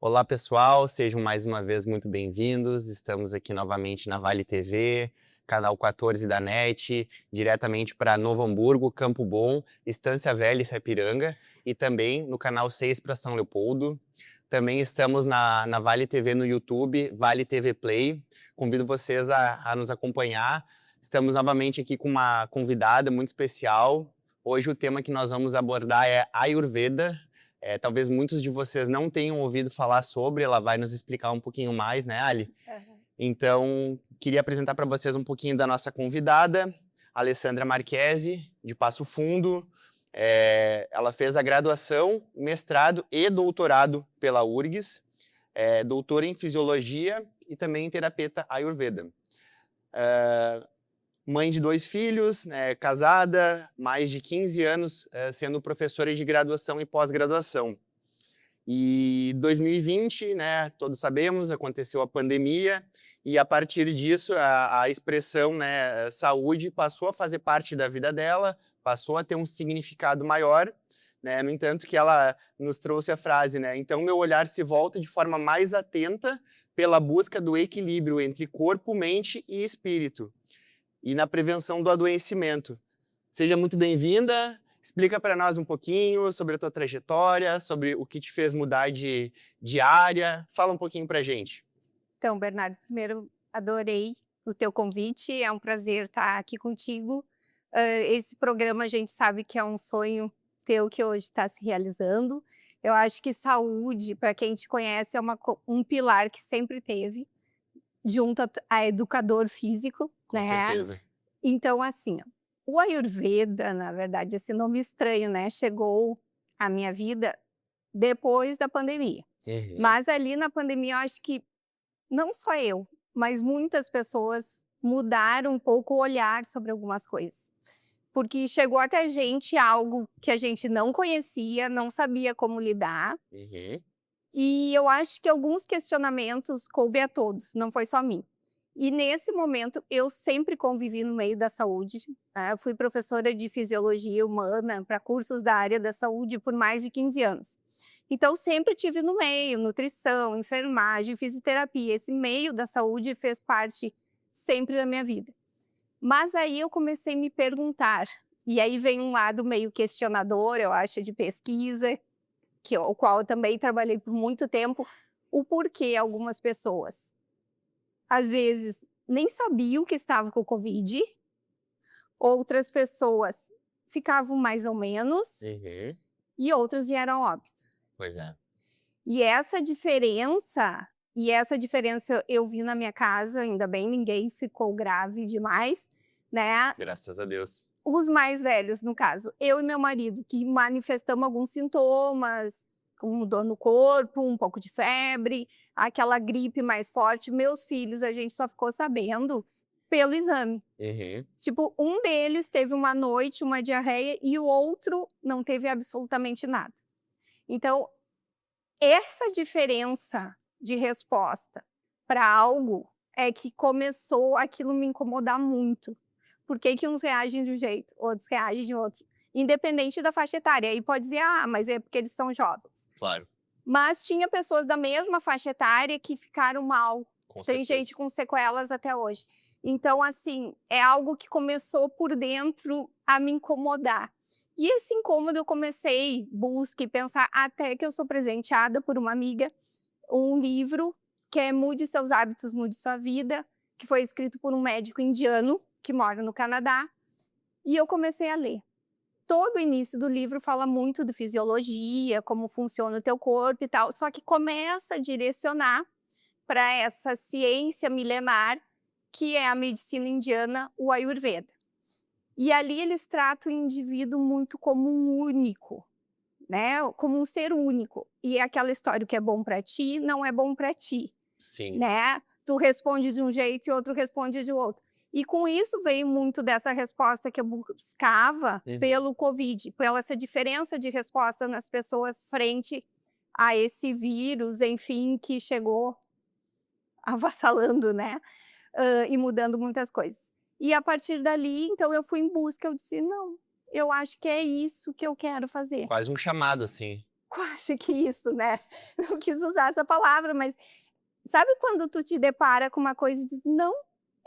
Olá, pessoal, sejam mais uma vez muito bem-vindos. Estamos aqui novamente na Vale TV, canal 14 da NET, diretamente para Novo Hamburgo, Campo Bom, Estância Velha e Sapiranga, e também no canal 6 para São Leopoldo. Também estamos na Vale TV no YouTube, Vale TV Play. Convido vocês a nos acompanhar. Estamos novamente aqui com uma convidada muito especial. Hoje o tema que nós vamos abordar é Ayurveda. Talvez muitos de vocês não tenham ouvido falar sobre, ela vai nos explicar um pouquinho mais, né, Ali? Aham. Então, queria apresentar para vocês um pouquinho da nossa convidada, Alessandra Marchesi, de Passo Fundo. Ela fez a graduação, mestrado e doutorado pela URGS, doutora em Fisiologia e também terapeuta Ayurveda. Mãe de 2 filhos, casada, mais de 15 anos sendo professora de graduação e pós-graduação. E 2020, né, todos sabemos, aconteceu a pandemia e a partir disso a expressão, né, saúde passou a fazer parte da vida dela, passou a ter um significado maior, né, no entanto que ela nos trouxe a frase, né, então meu olhar se volta de forma mais atenta pela busca do equilíbrio entre corpo, mente e espírito e na prevenção do adoecimento. Seja muito bem-vinda. Explica para nós um pouquinho sobre a tua trajetória, sobre o que te fez mudar de área. Fala um pouquinho para a gente. Então, Bernardo, primeiro adorei o teu convite, é um prazer estar aqui contigo. Esse programa a gente sabe que é um sonho teu que hoje está se realizando. Eu acho que saúde, para quem te conhece, é um pilar que sempre teve, junto a educador físico, Com né? certeza. Então, assim, ó, o Ayurveda, na verdade, esse nome estranho, né? Chegou à minha vida depois da pandemia. Uhum. Mas ali na pandemia, eu acho que não só eu, mas muitas pessoas mudaram um pouco o olhar sobre algumas coisas. Porque chegou até a gente algo que a gente não conhecia, não sabia como lidar, Uhum. e eu acho que alguns questionamentos coube a todos, não foi só mim. E nesse momento eu sempre convivi no meio da saúde, né, eu fui professora de fisiologia humana para cursos da área da saúde por mais de 15 anos. Então sempre tive no meio, nutrição, enfermagem, fisioterapia, esse meio da saúde fez parte sempre da minha vida. Mas aí eu comecei a me perguntar, e aí vem um lado meio questionador, eu acho, de pesquisa, o qual eu também trabalhei por muito tempo, o porquê algumas pessoas, às vezes, nem sabiam que estavam com Covid, outras pessoas ficavam mais ou menos, Uhum. e outras vieram a óbito. Pois é. E essa diferença eu vi na minha casa, ainda bem ninguém ficou grave demais, né. Graças a Deus. Os mais velhos, no caso, eu e meu marido, que manifestamos alguns sintomas, como dor no corpo, um pouco de febre, aquela gripe mais forte. Meus filhos, a gente só ficou sabendo pelo exame. Uhum. Tipo, um deles teve uma noite, uma diarreia, e o outro não teve absolutamente nada. Então, essa diferença de resposta para algo é que começou aquilo me incomodar muito. Por que que uns reagem de um jeito, outros reagem de outro, independente da faixa etária. Aí pode dizer: "Ah, mas é porque eles são jovens". Claro, Mas tinha pessoas da mesma faixa etária que ficaram mal. com Tem certeza. gente com sequelas até hoje. Então, assim, é algo que começou por dentro a me incomodar. E esse incômodo eu comecei busca e pensar até que eu sou presenteada por uma amiga, um livro que é Mude Seus Hábitos, Mude Sua Vida, que foi escrito por um médico indiano que mora no Canadá, e eu comecei a ler. Todo o início do livro fala muito de fisiologia, como funciona o teu corpo e tal, só que começa a direcionar para essa ciência milenar, que é a medicina indiana, o Ayurveda. E ali eles tratam o indivíduo muito como um único, né, como um ser único. E é aquela história: o que é bom para ti, não é bom para ti, Sim. né. Tu responde de um jeito e outro responde de outro. E com isso veio muito dessa resposta que eu buscava Uhum. pelo Covid, pela essa diferença de resposta nas pessoas frente a esse vírus, enfim, que chegou avassalando, né, e mudando muitas coisas. E a partir dali, então eu fui em busca, eu disse: "Não, eu acho que é isso que eu quero fazer". Quase um chamado, assim. quase que isso, né. Não quis usar essa palavra, mas sabe quando tu te depara com uma coisa e diz: "Não,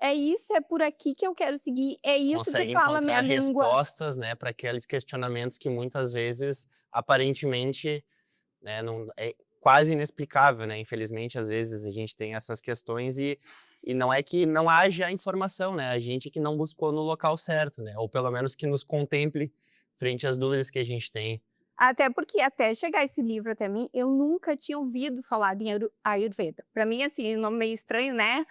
é isso, é por aqui que eu quero seguir, é isso que Consegue fala a minha encontrar língua". respostas, né, para aqueles questionamentos que muitas vezes, aparentemente, né, não é quase inexplicável, né, infelizmente, às vezes, a gente tem essas questões e não é que não haja informação, né, a gente que não buscou no local certo, né, ou pelo menos que nos contemple frente às dúvidas que a gente tem. Até porque até chegar esse livro até mim, eu nunca tinha ouvido falar em Ayurveda. Para mim, assim, um nome meio estranho, né.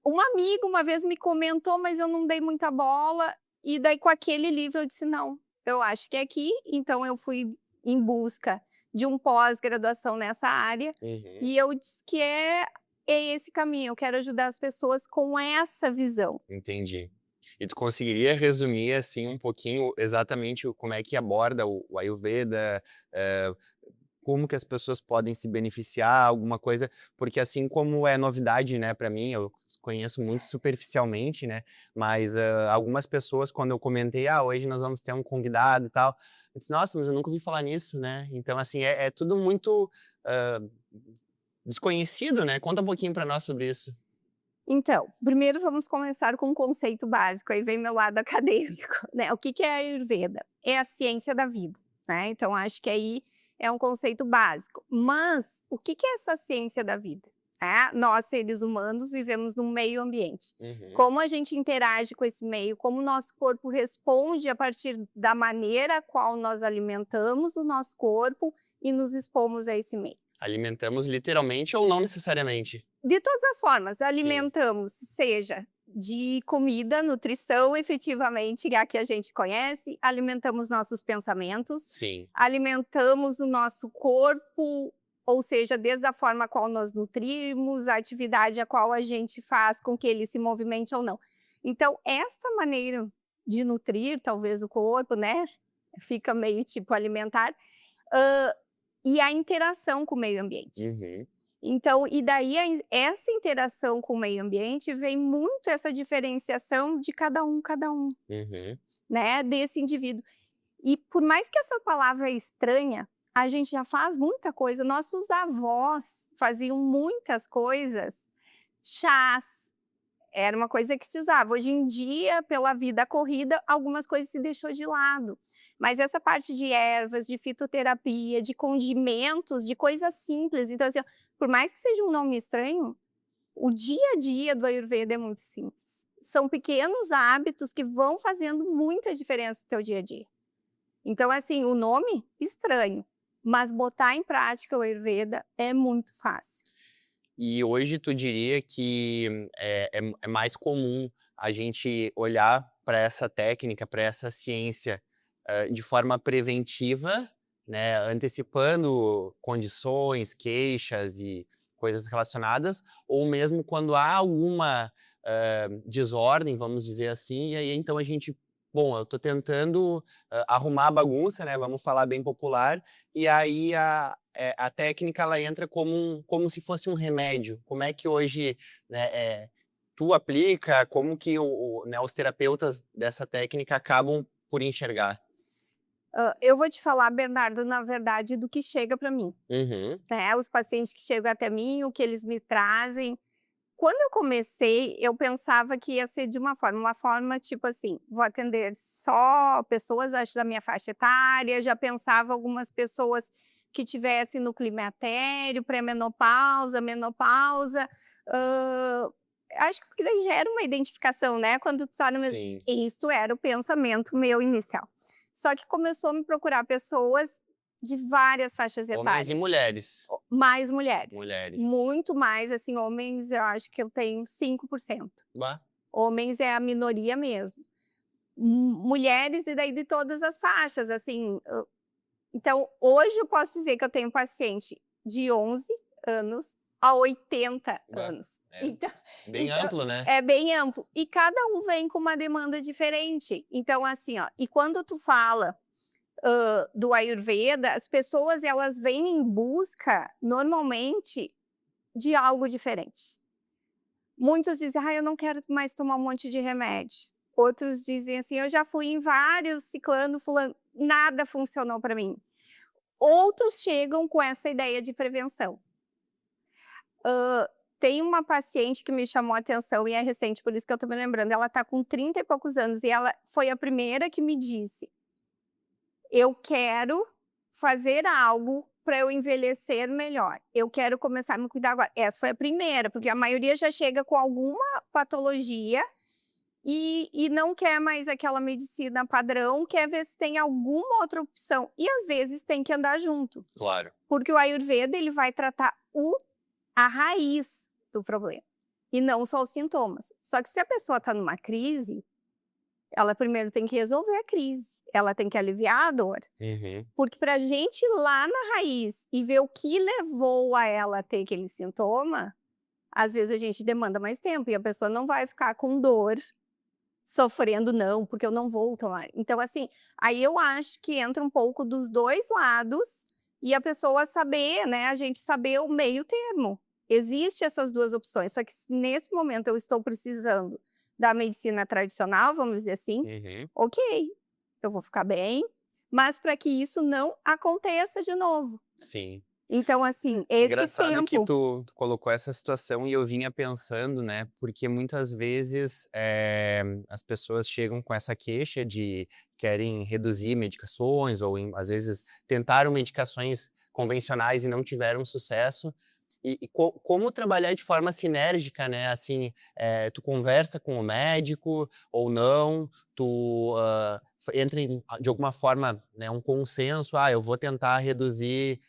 Um amigo uma vez me comentou, mas eu não dei muita bola, e daí com aquele livro eu disse: "Não, eu acho que é aqui", então eu fui em busca de um pós-graduação nessa área, Uhum, e eu disse que é esse caminho, eu quero ajudar as pessoas com essa visão. entendi. E tu conseguiria resumir, assim, um pouquinho exatamente como é que aborda o Ayurveda, eh, como que as pessoas podem se beneficiar, alguma coisa, porque assim como é novidade, né, para mim, eu conheço muito superficialmente, né, mas, algumas pessoas quando eu comentei: "Ah, hoje nós vamos ter um convidado e tal", eu disse: "Nossa, mas eu nunca ouvi falar nisso", né. Então assim, é tudo muito, hã, desconhecido, né. Conta um pouquinho para nós sobre isso. Então, primeiro vamos começar com um conceito básico, aí vem meu lado acadêmico, né. O que que é a Ayurveda? É a ciência da vida, né, então acho que aí é um conceito básico. Mas o que que é essa ciência da vida? Nós, seres humanos, vivemos num meio ambiente. Uhum. Como a gente interage com esse meio, como o nosso corpo responde a partir da maneira a qual nós alimentamos o nosso corpo e nos expomos a esse meio. Alimentamos literalmente ou não necessariamente? De todas as formas, Sim, alimentamos, seja de comida, nutrição, efetivamente, a que a gente conhece, alimentamos nossos pensamentos, sim. alimentamos o nosso corpo, ou seja, desde a forma qual nós nutrimos, a atividade a qual a gente faz com que ele se movimente ou não. Então, esta maneira de nutrir, talvez, o corpo, né, fica meio tipo alimentar, hã, e a interação com o meio ambiente. Uhum, Então, e daí essa interação com o meio ambiente vem muito essa diferenciação de cada um, uhum. né, desse indivíduo. E por mais que essa palavra é estranha, a gente já faz muita coisa, nossos avós faziam muitas coisas, chás, era uma coisa que se usava. Hoje em dia, pela vida corrida, algumas coisas se deixou de lado. Mas essa parte de ervas, de fitoterapia, de condimentos, de coisas simples. Então, assim, ó, por mais que seja um nome estranho, o dia a dia do Ayurveda é muito simples. São pequenos hábitos que vão fazendo muita diferença no teu dia a dia. Então, assim, o nome estranho, mas botar em prática o Ayurveda é muito fácil. E hoje tu diria que é mais comum a gente olhar para essa técnica, para essa ciência, de forma preventiva, né, antecipando condições, queixas e coisas relacionadas, ou mesmo quando há alguma, desordem, vamos dizer assim, e aí então a gente: "Bom, eu estou tentando, arrumar a bagunça", né, vamos falar bem popular, e aí a técnica ela entra como se fosse um remédio. Como é que hoje, né, tu aplica, como que né, os terapeutas dessa técnica acabam por enxergar? Eu vou te falar, Bernardo, na verdade, do que chega para mim, Uhum, né, os pacientes que chegam até mim, o que eles me trazem. Quando eu comecei, eu pensava que ia ser de uma forma tipo assim, vou atender só pessoas, acho, da minha faixa etária, já pensava algumas pessoas que tivessem no climatério, pré-menopausa, menopausa, hã, acho que porque daí gera uma identificação, né, quando tu tá no mes sim. isso era o pensamento meu inicial. Só que começou a me procurar pessoas de várias faixas Homens e etárias. mulheres. Mais mulheres, Mulheres. muito mais, assim, homens eu acho que eu tenho 5%. Bah, Homens é a minoria mesmo. Mulheres e daí de todas as faixas, assim, então hoje eu posso dizer que eu tenho paciente de 11 anos a 80 bah. anos. É Então bem então amplo, né? é bem amplo e cada um vem com uma demanda diferente. Então assim, ó, e quando tu fala do Ayurveda, as pessoas elas vêm em busca, normalmente, de algo diferente. Muitos dizem: "Ah, eu não quero mais tomar um monte de remédio". Outros dizem assim: "Eu já fui em vários ciclano, fulano, nada funcionou para mim". outros chegam com essa ideia de prevenção. Tem uma paciente que me chamou a atenção e é recente, por isso que eu tô me lembrando. Ela tá com 30 e poucos anos e ela foi a primeira que me disse: eu quero fazer algo para eu envelhecer melhor. Eu quero começar a me cuidar agora. Essa foi a primeira, porque a maioria já chega com alguma patologia e não quer mais aquela medicina padrão, quer ver se tem alguma outra opção. E às vezes tem que andar junto, Claro. porque o Ayurveda ele vai tratar a raiz do problema e não só os sintomas. Só que se a pessoa está numa crise, ela primeiro tem que resolver a crise, ela tem que aliviar a dor. Porque para a gente ir lá na raiz e ver o que levou a ela a ter aquele sintoma, às vezes a gente demanda mais tempo e a pessoa não vai ficar com dor, sofrendo, não, porque eu não vou tomar. Então, assim, aí eu acho que entra um pouco dos dois lados e a pessoa saber, né, a gente saber o meio termo. Existem essas duas opções, só que nesse momento eu estou precisando da medicina tradicional, vamos dizer assim, ok, eu vou ficar bem, mas para que isso não aconteça de novo. Sim. Então, assim, esse Engraçado que tempo... tu colocou essa situação e eu vinha pensando, né? Porque muitas vezes as pessoas chegam com essa queixa de querem reduzir medicações ou às vezes tentaram medicações convencionais e não tiveram sucesso. E como trabalhar de forma sinérgica, né? Assim, tu conversa com o médico ou não, tu entra de alguma forma, né, um consenso, eu vou tentar reduzir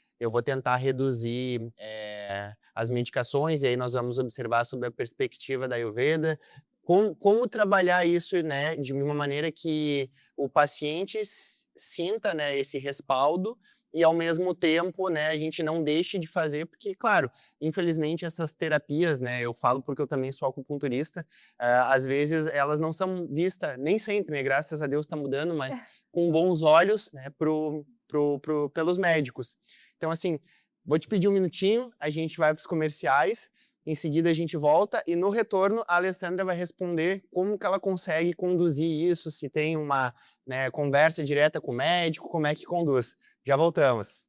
as medicações, e aí nós vamos observar sob a perspectiva da Ayurveda. Como trabalhar isso, né, de uma maneira que o paciente sinta, né, esse respaldo e, ao mesmo tempo, né, a gente não deixe de fazer, porque, claro, infelizmente essas terapias, né, eu falo porque eu também sou acupunturista, às vezes elas não são vistas, nem sempre, né, graças a Deus está mudando, mas com bons olhos, né, pelos médicos. Então, assim, vou te pedir um minutinho, a gente vai para os comerciais, em seguida a gente volta e no retorno a Alessandra vai responder como que ela consegue conduzir isso, se tem uma, né, conversa direta com o médico, como é que conduz. Já voltamos.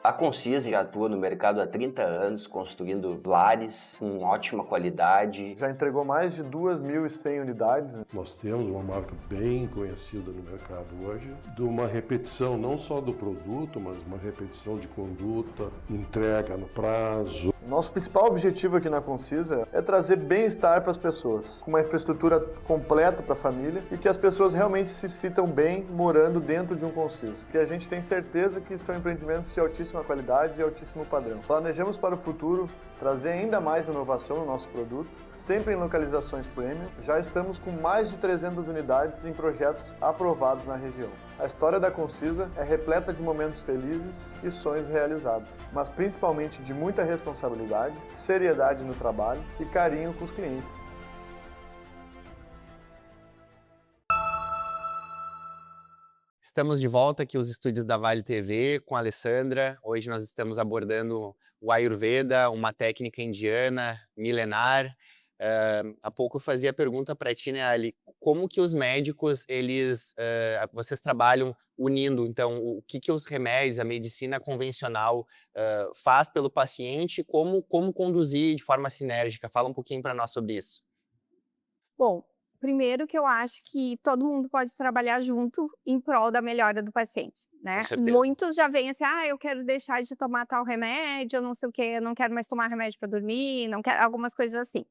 A Concisa já atua no mercado há 30 anos, construindo lares com ótima qualidade. Já entregou mais de 2.100 unidades. Nós temos uma marca bem conhecida no mercado hoje, de uma repetição não só do produto, mas uma repetição de conduta, entrega no prazo. Nosso principal objetivo aqui na Concisa é trazer bem-estar para as pessoas, com uma infraestrutura completa para a família e que as pessoas realmente se sintam bem morando dentro de um Concisa. Porque a gente tem certeza que são empreendimentos de altíssima qualidade e altíssimo padrão. Planejamos para o futuro trazer ainda mais inovação no nosso produto, sempre em localizações premium. Já estamos com mais de 300 unidades em projetos aprovados na região. A história da Concisa é repleta de momentos felizes e sonhos realizados, mas principalmente de muita responsabilidade, seriedade no trabalho e carinho com os clientes. Estamos de volta aqui aos estúdios da Vale TV com a Alessandra. Hoje nós estamos abordando o Ayurveda, uma técnica indiana milenar. Há pouco eu fazia a pergunta para ti, né, Ali, como que os médicos, vocês trabalham unindo, então, o que os remédios, a medicina convencional faz pelo paciente, como conduzir de forma sinérgica? Fala um pouquinho para nós sobre isso. Bom, primeiro que eu acho que todo mundo pode trabalhar junto em prol da melhora do paciente, né? Com certeza. Muitos já vêm assim, eu quero deixar de tomar tal remédio, eu não sei o quê, eu não quero mais tomar remédio para dormir, não quero, algumas coisas assim.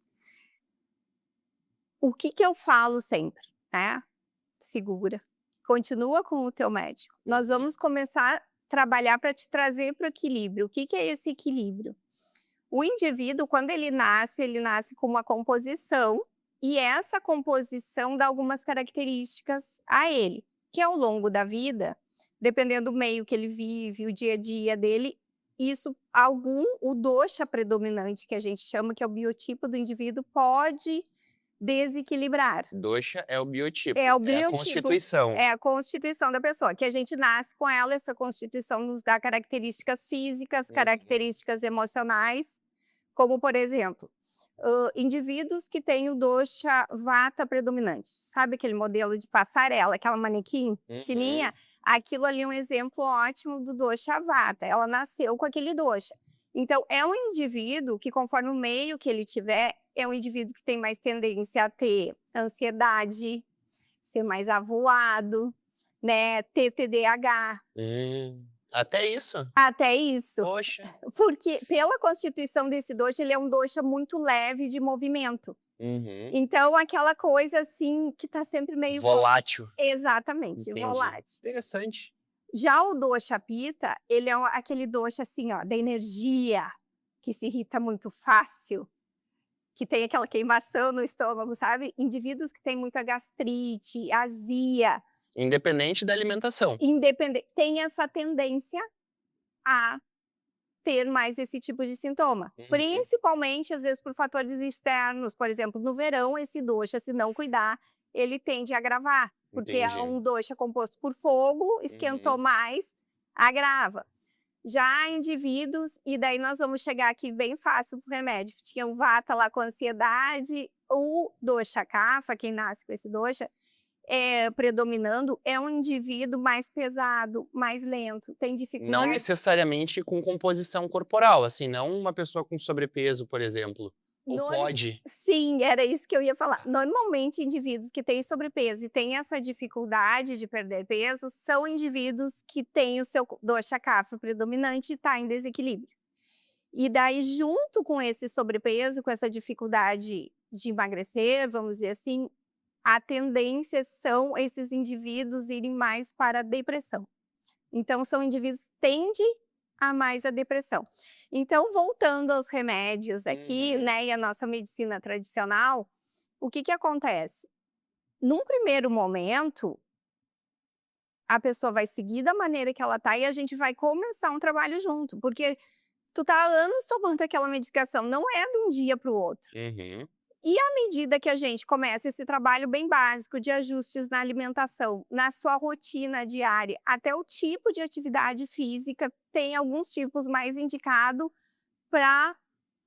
O que eu falo sempre, né? Segura, continua com o teu médico. Nós vamos começar a trabalhar para te trazer para o equilíbrio. O que é esse equilíbrio? O indivíduo, quando ele nasce com uma composição e essa composição dá algumas características a ele, que ao longo da vida, dependendo do meio que ele vive, o dia a dia dele, o dosha predominante, que a gente chama, que é o biotipo do indivíduo, pode desequilibrar. Dosha é o biotipo, É o a biotipo. constituição. É a constituição da pessoa, que a gente nasce com ela, essa constituição nos dá características físicas, características emocionais, como, por exemplo, indivíduos que têm o dosha vata predominante. Sabe aquele modelo de passarela, aquela manequim fininha? Aquilo ali é um exemplo ótimo do dosha vata. Ela nasceu com aquele dosha. Então, é um indivíduo que, conforme o meio que ele tiver, é um indivíduo que tem mais tendência a ter ansiedade, ser mais avoado, né? Ter TDAH. Até isso? Até isso. Poxa. Porque, pela constituição desse dosha, ele é um dosha muito leve de movimento. Então, aquela coisa assim, que tá sempre meio... Volátil. Exatamente, Entendi. volátil. Interessante. Já o dosha pita, ele é aquele dosha assim, ó, da energia, que se irrita muito fácil, que tem aquela queimação no estômago, sabe? Indivíduos que têm muita gastrite, azia, Independente da alimentação. tem essa tendência a ter mais esse tipo de sintoma. Principalmente, às vezes, por fatores externos. Por exemplo, no verão, esse dosha, se não cuidar, ele tende a agravar. Porque é um dosha composto por fogo, esquentou mais, agrava. Já indivíduos, e daí nós vamos chegar aqui bem fácil dos remédios. Tinha o vata lá com ansiedade, o dosha kapha, quem nasce com esse dosha, predominando, é um indivíduo mais pesado, mais lento, tem dificuldade... Não necessariamente com composição corporal, assim, não uma pessoa com sobrepeso, por exemplo. Ou pode? Sim, era isso que eu ia falar. Normalmente, indivíduos que têm sobrepeso e têm essa dificuldade de perder peso são indivíduos que têm o seu dosha kapha predominante e está em desequilíbrio. E daí, junto com esse sobrepeso, com essa dificuldade de emagrecer, vamos dizer assim, a tendência são esses indivíduos irem mais para a depressão. Então, são indivíduos que tendem a mais a depressão. Então, voltando aos remédios aqui, né, e a nossa medicina tradicional, o que acontece? Num primeiro momento, a pessoa vai seguir da maneira que ela tá e a gente vai começar um trabalho junto, porque tu tá há anos tomando aquela medicação, não é de um dia para o outro. E à medida que a gente começa esse trabalho bem básico de ajustes na alimentação, na sua rotina diária, até o tipo de atividade física, tem alguns tipos mais indicados para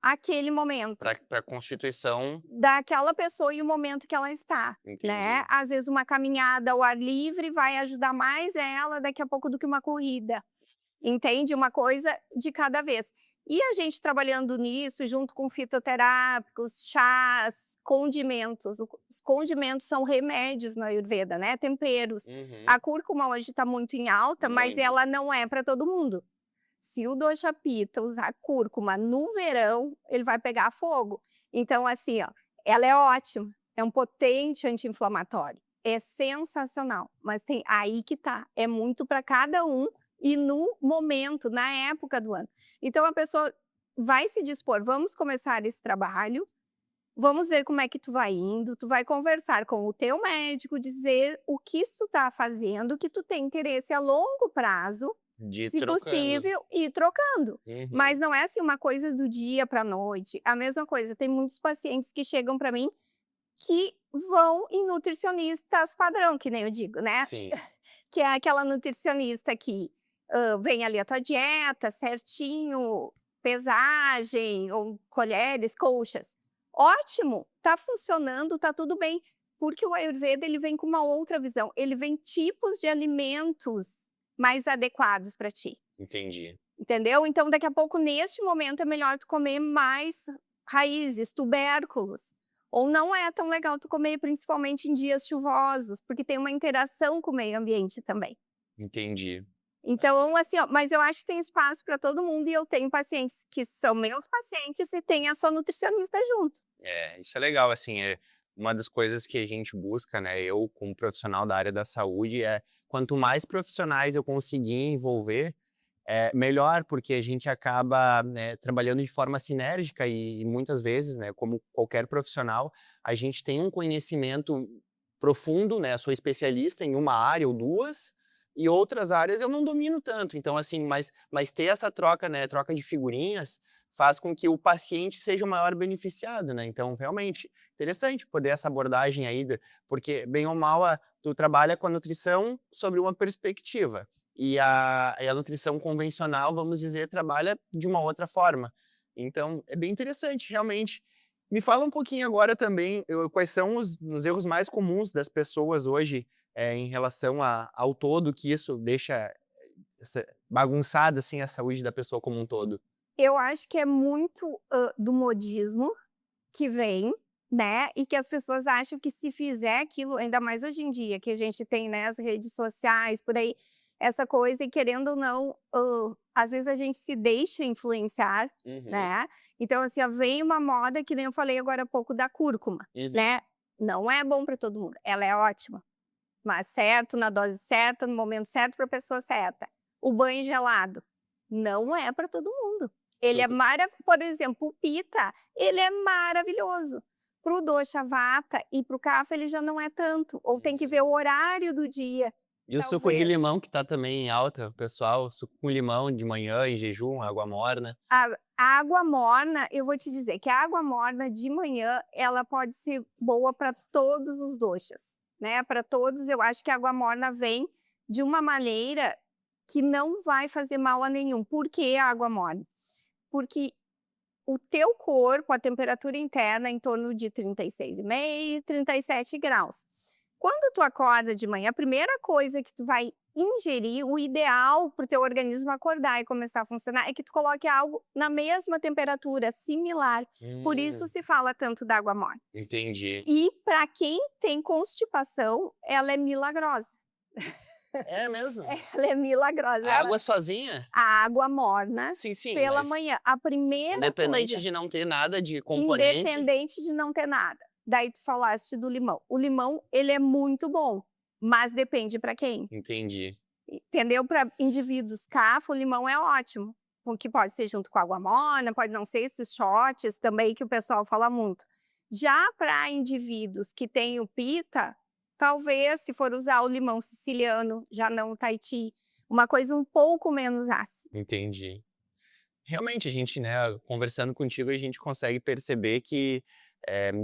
aquele momento. Para a constituição. Daquela pessoa e o momento que ela está, né? Às vezes uma caminhada ao ar livre vai ajudar mais ela daqui a pouco do que uma corrida. Entende? Uma coisa de cada vez. E a gente trabalhando nisso, junto com fitoterápicos, chás, condimentos. Os condimentos são remédios na Ayurveda, né? Temperos. A cúrcuma hoje está muito em alta, mas ela não é para todo mundo. Se o dosha pita usar cúrcuma no verão, ele vai pegar fogo. Então, assim, ó, ela é ótima. É um potente anti-inflamatório. É sensacional. Mas tem aí que tá. É muito para cada um. E no momento, na época do ano. Então, a pessoa vai se dispor, vamos começar esse trabalho, vamos ver como é que tu vai indo, tu vai conversar com o teu médico, dizer o que tu tá fazendo, que tu tem interesse a longo prazo, se possível, ir trocando. Mas não é assim uma coisa do dia para a noite. A mesma coisa, tem muitos pacientes que chegam para mim que vão em nutricionistas padrão, que nem eu digo, né? Sim. Que é aquela nutricionista que vem ali a tua dieta, certinho, pesagem, ou colheres, colchas. Ótimo, tá funcionando, tá tudo bem. Porque o Ayurveda, ele vem com uma outra visão. Ele vem tipos de alimentos mais adequados para ti. Entendi. Entendeu? Então, daqui a pouco, neste momento, é melhor tu comer mais raízes, tubérculos. Ou não é tão legal tu comer, principalmente em dias chuvosos, porque tem uma interação com o meio ambiente também. Entendi. Então, assim, ó, mas eu acho que tem espaço para todo mundo e eu tenho pacientes que são meus pacientes e tem a sua nutricionista junto. Isso é legal, assim, uma das coisas que a gente busca, né, eu como profissional da área da saúde, quanto mais profissionais eu conseguir envolver, melhor, porque a gente acaba, né, trabalhando de forma sinérgica e muitas vezes, né, como qualquer profissional, a gente tem um conhecimento profundo, né, sou especialista em uma área ou duas, e outras áreas eu não domino tanto. Então, assim, mas ter essa troca, né, troca de figurinhas, faz com que o paciente seja o maior beneficiado, né? Então, realmente, interessante poder essa abordagem aí, porque, bem ou mal, tu trabalha com a nutrição sobre uma perspectiva. E a nutrição convencional, vamos dizer, trabalha de uma outra forma. Então, é bem interessante, realmente. Me fala um pouquinho agora também, quais são os erros mais comuns das pessoas hoje, em relação ao todo, que isso deixa bagunçada, assim, a saúde da pessoa como um todo? Eu acho que é muito, do modismo que vem, né, e que as pessoas acham que se fizer aquilo, ainda mais hoje em dia, que a gente tem, né, as redes sociais, por aí, essa coisa e querendo ou não, às vezes a gente se deixa influenciar, Uhum, né. Então, assim, ó, vem uma moda que nem eu falei agora há pouco da cúrcuma, uhum. né, não é bom para todo mundo, ela é ótima, mas certo, na dose certa, no momento certo, para a pessoa certa. O banho gelado, não é para todo mundo. Ele é por exemplo, o pita, ele é maravilhoso. Para o dosha vata e para o kapha ele já não é tanto, ou tem que ver o horário do dia, E o suco de talvez. limão que tá também em alta, pessoal, suco com limão de manhã, em jejum, água morna. A água morna, eu vou te dizer que a água morna de manhã, ela pode ser boa para todos os doshas, né, para todos. Eu acho que a água morna vem de uma maneira que não vai fazer mal a nenhum. Por que a água morna? Porque o teu corpo, a temperatura interna é em torno de 36,5, 37 graus. Quando tu acorda de manhã, a primeira coisa que tu vai ingerir, o ideal para o teu organismo acordar e começar a funcionar, é que tu coloque algo na mesma temperatura, similar. Por isso se fala tanto da água morna. Entendi. E para quem tem constipação, ela é milagrosa. É mesmo? Ela é milagrosa. A água sozinha? A água morna Sim, sim, pela mas manhã. A primeira independente coisa, de não ter nada de componente. independente de não ter nada. Daí tu falaste do limão. O limão, ele é muito bom, mas depende para quem. Entendi. Entendeu? Para indivíduos CAFA, o limão é ótimo, porque pode ser junto com água morna, pode não ser esses shots também que o pessoal fala muito. Já para indivíduos que têm o pita, talvez, se for usar o limão siciliano, já não o Tahiti, uma coisa um pouco menos ácida. Entendi. Realmente, a gente, né, conversando contigo, a gente consegue perceber que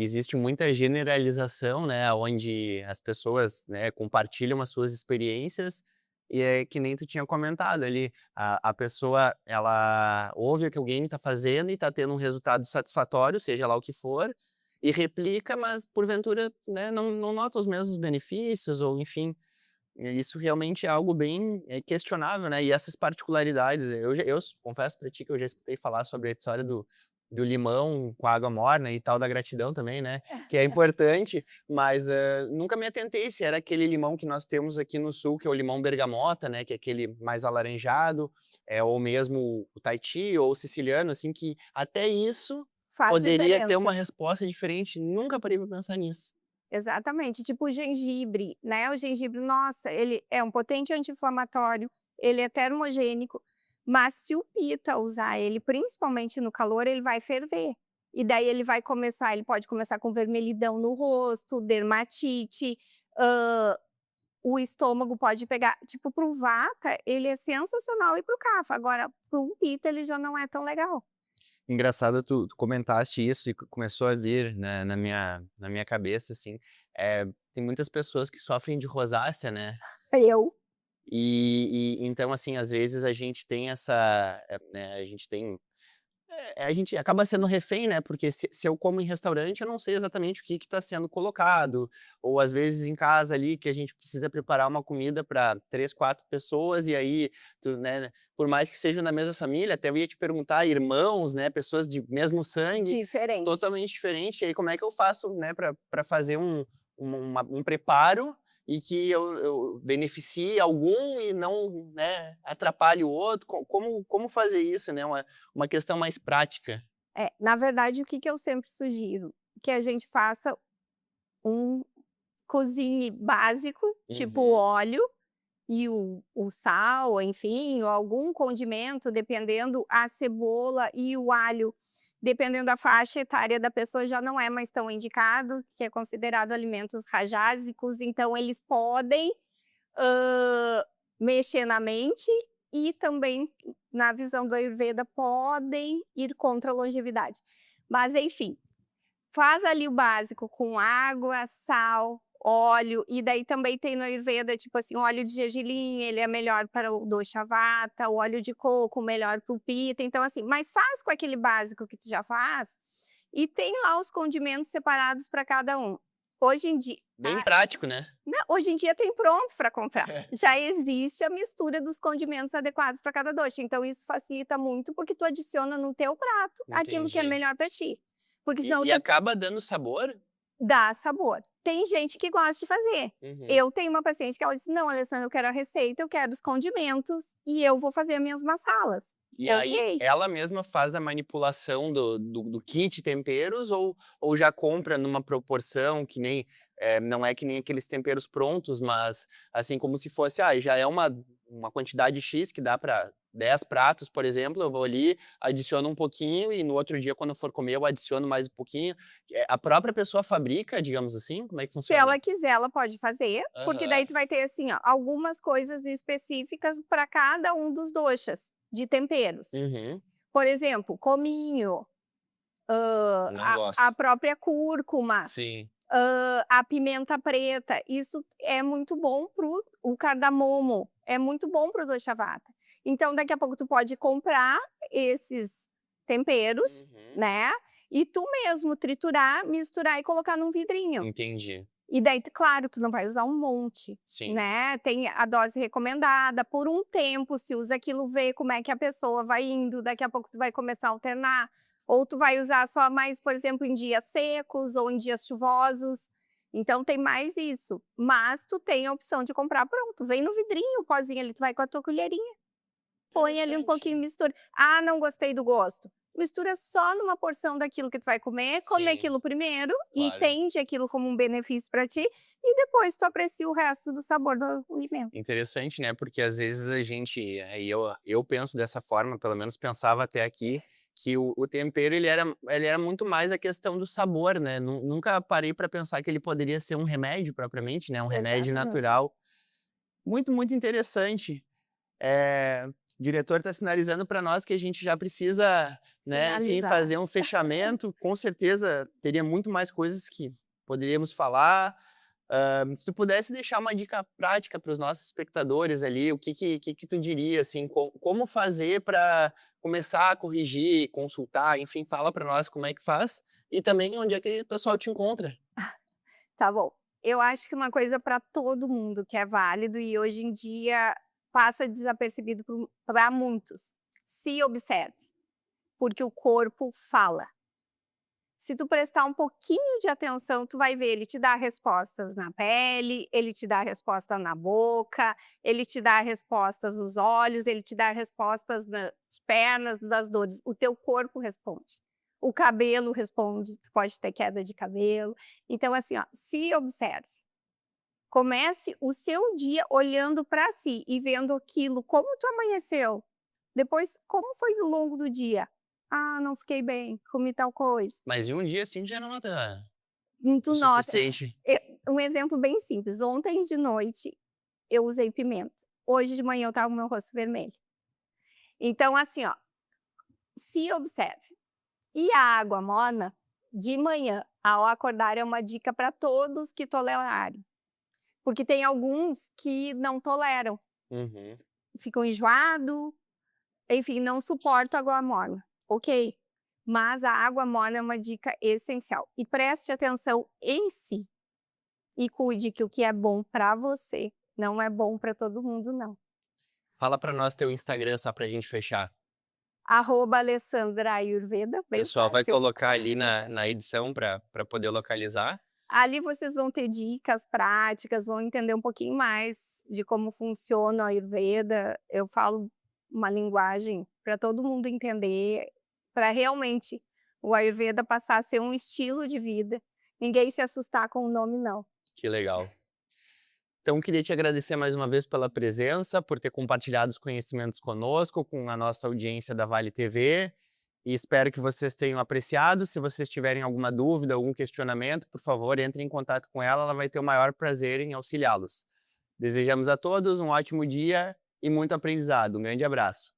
existe muita generalização, né, onde as pessoas, né, compartilham as suas experiências e é que nem tu tinha comentado ali, a pessoa, ela ouve o que alguém está fazendo e está tendo um resultado satisfatório, seja lá o que for, e replica, mas porventura, né, não nota os mesmos benefícios ou enfim. E isso realmente é algo bem, questionável, né, e essas particularidades, confesso pra ti que eu já escutei falar sobre a história do limão com água morna e tal da gratidão também, né, que é importante, mas, nunca me atentei se era aquele limão que nós temos aqui no sul, que é o limão bergamota, né, que é aquele mais alaranjado, ou mesmo o Tahiti ou o siciliano, assim, que até isso Faz poderia ter uma diferença. resposta diferente, nunca parei pra pensar nisso. Exatamente, tipo o gengibre, né, o gengibre, nossa, ele é um potente anti-inflamatório, ele é termogênico, mas se o pita usar ele, principalmente no calor, ele vai ferver. E daí ele pode começar com vermelhidão no rosto, dermatite, hã, o estômago pode pegar, tipo, para o vata, ele é sensacional e para o kapha, agora para um pita ele já não é tão legal. Engraçado tu comentaste isso e começou a vir, né, na minha cabeça, assim, tem muitas pessoas que sofrem de rosácea, né, Eu e então, assim, às vezes a gente tem essa, né, a gente acaba sendo refém, né, porque se eu como em restaurante, eu não sei exatamente o que está sendo colocado, ou às vezes em casa ali que a gente precisa preparar uma comida para 3, 4 pessoas e aí tu, né, por mais que sejam da mesma família, até eu ia te perguntar, irmãos, né, pessoas de mesmo sangue, diferente. totalmente diferente, e aí como é que eu faço, né, para fazer um preparo e que eu beneficie algum e não, né, atrapalhe o outro, como fazer isso, né, uma questão mais prática. Na verdade, o que que eu sempre sugiro? Que a gente faça um cozinhe básico, tipo o Uhum. óleo e o sal, enfim, ou algum condimento, dependendo, a cebola e o alho, dependendo da faixa etária da pessoa, já não é mais tão indicado, que é considerado alimentos rajásicos, então eles podem, hã, mexer na mente e também, na visão do Ayurveda, podem ir contra a longevidade. Mas enfim, faz ali o básico com água, sal, óleo, e daí também tem no Ayurveda, tipo assim, o óleo de gergelim, ele é melhor para o dosha vata, o óleo de coco melhor para o pita, então assim, mas faz com aquele básico que tu já faz, E tem lá os condimentos separados para cada um. Hoje em dia, Bem prático, né? hoje em dia tem pronto para comprar. Já existe a mistura dos condimentos adequados para cada doce. Então isso facilita muito porque tu adiciona no teu prato aquilo que é Entendi. melhor para ti. Porque senão E acaba dando sabor? dá sabor. Tem gente que gosta de fazer. Uhum. Eu tenho uma paciente que ela disse: não, Alessandra, eu quero a receita, eu quero os condimentos e eu vou fazer as minhas massalas. E Ok. aí, ela mesma faz a manipulação do kit temperos ou já compra numa proporção que nem, não é que nem aqueles temperos prontos, mas assim como se fosse, já é uma quantidade X que dá para 10 pratos, por exemplo, eu vou ali, adiciono um pouquinho e no outro dia, quando eu for comer, eu adiciono mais um pouquinho. A própria pessoa fabrica, digamos assim? Como é que Se funciona? ela quiser, ela pode fazer, porque daí tu vai ter assim, ó, algumas coisas específicas para cada um dos doces de temperos. Uhum. Por exemplo, cominho, Não gosto. a própria cúrcuma, Sim. a pimenta preta. Isso é muito bom o cardamomo, é muito bom pro doce chavata. Então, daqui a pouco tu pode comprar esses temperos, Uhum. né? E tu mesmo triturar, misturar e colocar num vidrinho. Entendi. E daí, claro, tu não vai usar um monte, Sim. né? Tem a dose recomendada, por um tempo, se usa aquilo, vê como é que a pessoa vai indo, daqui a pouco tu vai começar a alternar. Ou tu vai usar só mais, por exemplo, em dias secos ou em dias chuvosos. Então tem mais isso. Mas tu tem a opção de comprar pronto. Vem no vidrinho, o pozinho ali, tu vai com a tua colherinha. Põe ali um pouquinho, mistura. Ah, não gostei do gosto. Mistura só numa porção daquilo que tu vai comer, come Sim, aquilo primeiro, claro. entende aquilo como um benefício para ti, e depois tu aprecia o resto do sabor do alimento. Interessante, né? Porque às vezes a gente, e eu penso dessa forma, pelo menos pensava até aqui, que o tempero ele era muito mais a questão do sabor, né? Nunca parei para pensar que ele poderia ser um remédio propriamente, né? Um remédio Exatamente. natural. Muito, muito interessante. O diretor está sinalizando para nós que a gente já precisa, né, enfim, Finalizar. fazer um fechamento. Com certeza teria muito mais coisas que poderíamos falar. Se tu pudesse deixar uma dica prática para os nossos espectadores ali, o que tu diria, assim, como fazer para começar a corrigir, consultar, enfim, fala para nós como é que faz e também onde é que o pessoal te encontra. Tá bom. Eu acho que uma coisa para todo mundo que é válido e hoje em dia passa desapercebido para muitos. Se observe, porque o corpo fala. Se tu prestar um pouquinho de atenção, tu vai ver, ele te dá respostas na pele, ele te dá resposta na boca, ele te dá respostas nos olhos, ele te dá respostas nas pernas, das dores. O teu corpo responde. O cabelo responde, tu pode ter queda de cabelo. Então, assim, ó, se observe. Comece o seu dia olhando para si e vendo aquilo, como tu amanheceu. Depois, como foi ao longo do dia? Ah, não fiquei bem, comi tal coisa. Mas em um dia assim já não nota Tu o nota. suficiente. Um exemplo bem simples. Ontem de noite eu usei pimenta. Hoje de manhã eu estava com meu rosto vermelho. Então, assim, ó, se observe. E a água morna, de manhã, ao acordar, é uma dica para todos que tolerarem. Porque tem alguns que não toleram, Uhum. ficam enjoados, enfim, não suportam água morna. Ok, mas a água morna é uma dica essencial. E preste atenção em si. E cuide que o que é bom para você não é bom para todo mundo, não. Fala para nós teu Instagram só pra gente fechar. @Alessandra Ayurveda, O bem pessoal vai fácil. colocar ali na edição para poder localizar. Ali vocês vão ter dicas práticas, vão entender um pouquinho mais de como funciona a Ayurveda. Eu falo uma linguagem para todo mundo entender, para realmente o Ayurveda passar a ser um estilo de vida. Ninguém se assustar com o nome, não. Que legal. Então, queria te agradecer mais uma vez pela presença, por ter compartilhado os conhecimentos conosco, com a nossa audiência da Vale TV. E espero que vocês tenham apreciado. Se vocês tiverem alguma dúvida, algum questionamento, por favor, entre em contato com ela. Ela vai ter o maior prazer em auxiliá-los. Desejamos a todos um ótimo dia e muito aprendizado. Um grande abraço.